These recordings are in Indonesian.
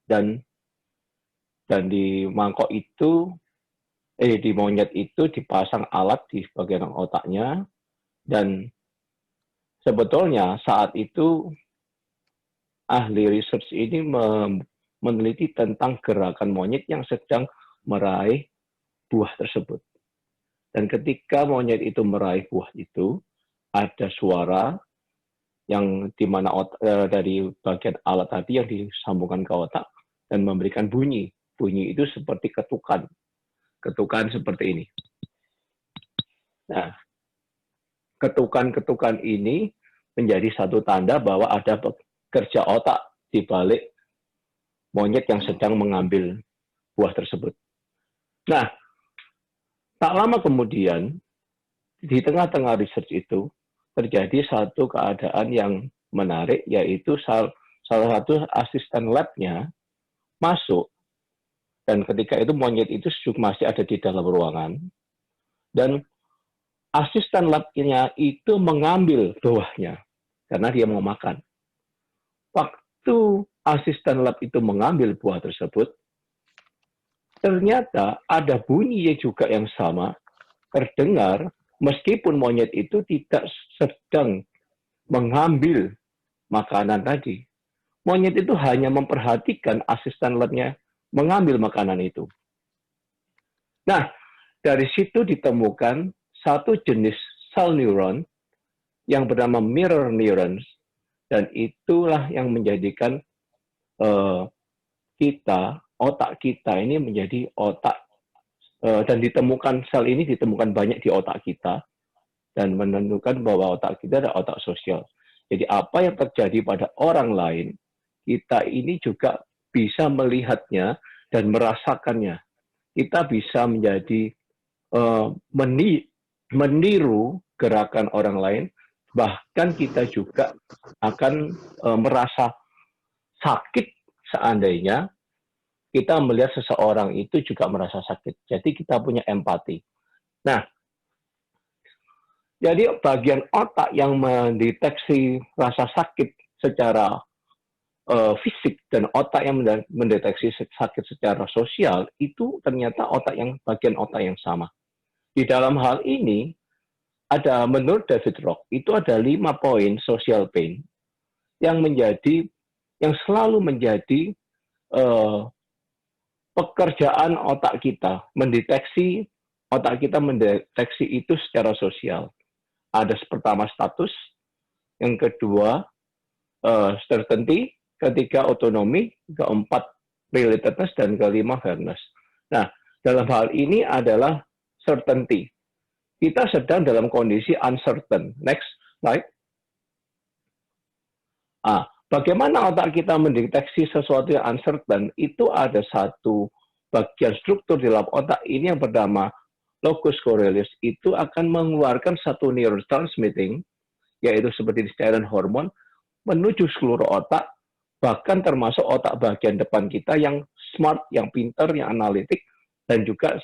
dan di mangkok itu di monyet itu dipasang alat di bagian otaknya, dan sebetulnya saat itu ahli research ini meneliti tentang gerakan monyet yang sedang meraih buah tersebut. Dan ketika monyet itu meraih buah itu, ada suara yang dimana dari bagian alat tadi yang disambungkan ke otak dan memberikan bunyi. Bunyi itu seperti ketukan. Ketukan seperti ini. Nah, ketukan-ketukan ini menjadi satu tanda bahwa ada kerja otak di balik monyet yang sedang mengambil buah tersebut. Nah, tak lama kemudian, di tengah-tengah research itu, terjadi satu keadaan yang menarik, yaitu salah satu asisten lab-nya masuk, dan ketika itu monyet itu masih ada di dalam ruangan, dan asisten lab-nya itu mengambil buahnya, karena dia mau makan. Waktu asisten lab itu mengambil buah tersebut, ternyata ada bunyi juga yang sama terdengar meskipun monyet itu tidak sedang mengambil makanan tadi. Monyet itu hanya memperhatikan asisten lab-nya mengambil makanan itu. Nah, dari situ ditemukan satu jenis sel neuron yang bernama mirror neurons, dan itulah yang menjadikan otak kita ini menjadi otak, dan ditemukan sel ini ditemukan banyak di otak kita, dan menentukan bahwa otak kita adalah otak sosial. Jadi apa yang terjadi pada orang lain, kita ini juga bisa melihatnya dan merasakannya. Kita bisa menjadi meniru gerakan orang lain, bahkan kita juga akan merasa sakit seandainya kita melihat seseorang itu juga merasa sakit. Jadi kita punya empati. Nah, jadi bagian otak yang mendeteksi rasa sakit secara fisik dan otak yang mendeteksi sakit secara sosial itu ternyata bagian otak yang sama. Di dalam hal ini, menurut David Rock, itu ada 5 poin social pain yang selalu menjadi pekerjaan otak kita, otak kita mendeteksi itu secara sosial. Ada pertama status, yang kedua certainty, ketiga otonomi, keempat relatedness, dan kelima fairness. Nah, dalam hal ini adalah certainty. Kita sedang dalam kondisi uncertain. Next slide. Bagaimana otak kita mendeteksi sesuatu yang uncertain? Itu ada satu bagian struktur di dalam otak ini yang bernama locus coeruleus. Itu akan mengeluarkan satu neurotransmitting, yaitu seperti steroid hormon, menuju seluruh otak, bahkan termasuk otak bagian depan kita yang smart, yang pintar, yang analitik, dan juga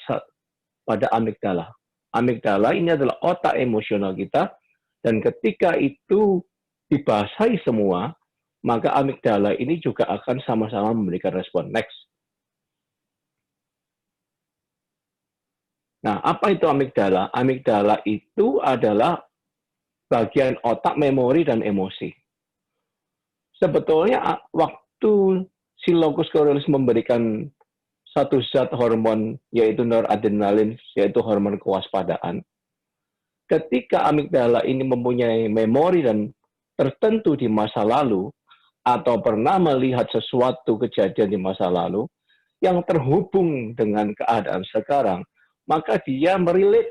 pada amigdala. Amigdala ini adalah otak emosional kita, dan ketika itu dibasahi semua, maka amigdala ini juga akan sama-sama memberikan respon. Next. Nah, apa itu amigdala? Amigdala itu adalah bagian otak memori dan emosi. Sebetulnya waktu si locus coeruleus memberikan satu zat hormon, yaitu noradrenalin, yaitu hormon kewaspadaan, ketika amigdala ini mempunyai memori dan tertentu di masa lalu, atau pernah melihat sesuatu kejadian di masa lalu yang terhubung dengan keadaan sekarang, maka dia merilit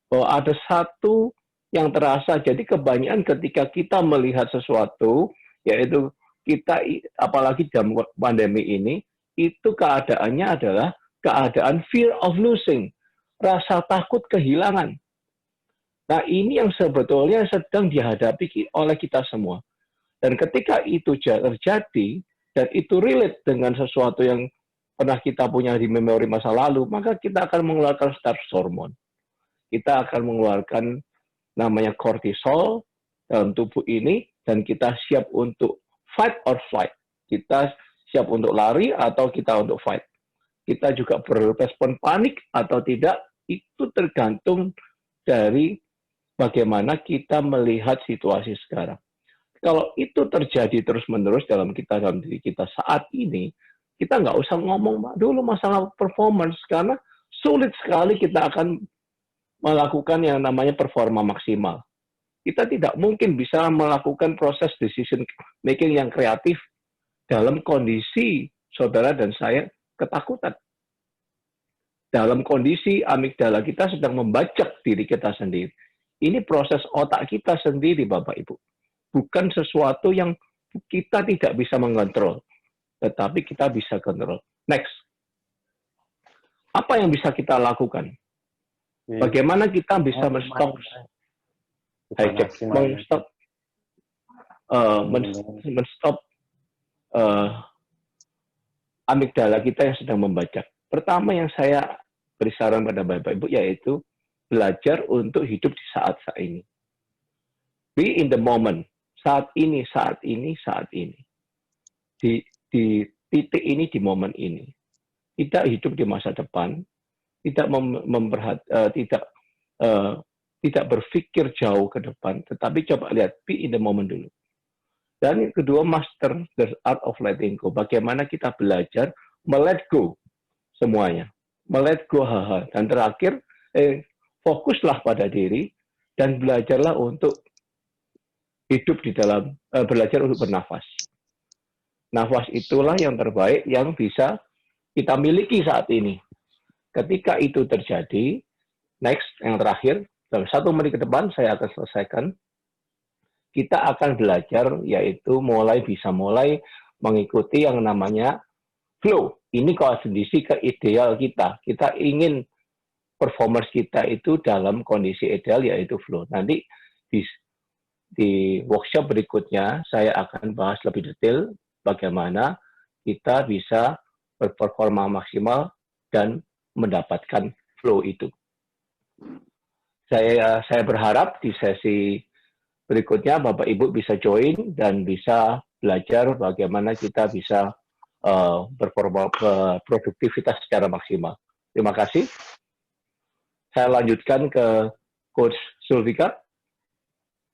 bahwa ada satu yang terasa. Jadi kebanyakan ketika kita melihat sesuatu, yaitu kita, apalagi dalam pandemi ini, itu keadaannya adalah keadaan fear of losing, rasa takut kehilangan. Nah, ini yang sebetulnya sedang dihadapi oleh kita semua. Dan ketika itu terjadi, dan itu relate dengan sesuatu yang pernah kita punya di memori masa lalu, maka kita akan mengeluarkan stress hormon. Kita akan mengeluarkan namanya kortisol dalam tubuh ini, dan kita siap untuk fight or flight. Kita siap untuk lari atau kita untuk fight. Kita juga berrespon panik atau tidak, itu tergantung dari bagaimana kita melihat situasi sekarang. Kalau itu terjadi terus-menerus dalam diri kita saat ini, kita nggak usah ngomong dulu masalah performance, karena sulit sekali kita akan melakukan yang namanya performa maksimal. Kita tidak mungkin bisa melakukan proses decision making yang kreatif dalam kondisi saudara dan saya ketakutan. Dalam kondisi amigdala kita sedang membajak diri kita sendiri. Ini proses otak kita sendiri, Bapak Ibu. Bukan sesuatu yang kita tidak bisa mengontrol, tetapi kita bisa kontrol. Next. Apa yang bisa kita lakukan? Bagaimana kita bisa men-stop amigdala kita yang sedang membajak? Pertama yang saya beri saran pada Bapak Ibu yaitu belajar untuk hidup di saat ini. Be in the moment. Saat ini. Di titik ini, di momen ini. Tidak hidup di masa depan, tidak berpikir jauh ke depan, tetapi coba lihat, be in the moment dulu. Dan yang kedua, master the art of letting go. Bagaimana kita belajar melet go semuanya. Melet go hal-hal. Dan terakhir, fokuslah pada diri dan belajarlah untuk hidup di dalam, belajar untuk bernafas. Nafas itulah yang terbaik yang bisa kita miliki saat ini. Ketika itu terjadi, next, yang terakhir, dalam 1 menit ke depan saya akan selesaikan. Kita akan belajar, yaitu bisa mulai mengikuti yang namanya flow. Ini kondisi ideal kita. Kita ingin performance kita itu dalam kondisi ideal, yaitu flow. Nanti di workshop berikutnya, saya akan bahas lebih detail bagaimana kita bisa berperforma maksimal dan mendapatkan flow itu. Saya berharap di sesi berikutnya Bapak Ibu bisa join dan bisa belajar bagaimana kita bisa berperforma produktivitas secara maksimal. Terima kasih. Saya lanjutkan ke Coach Sulvika.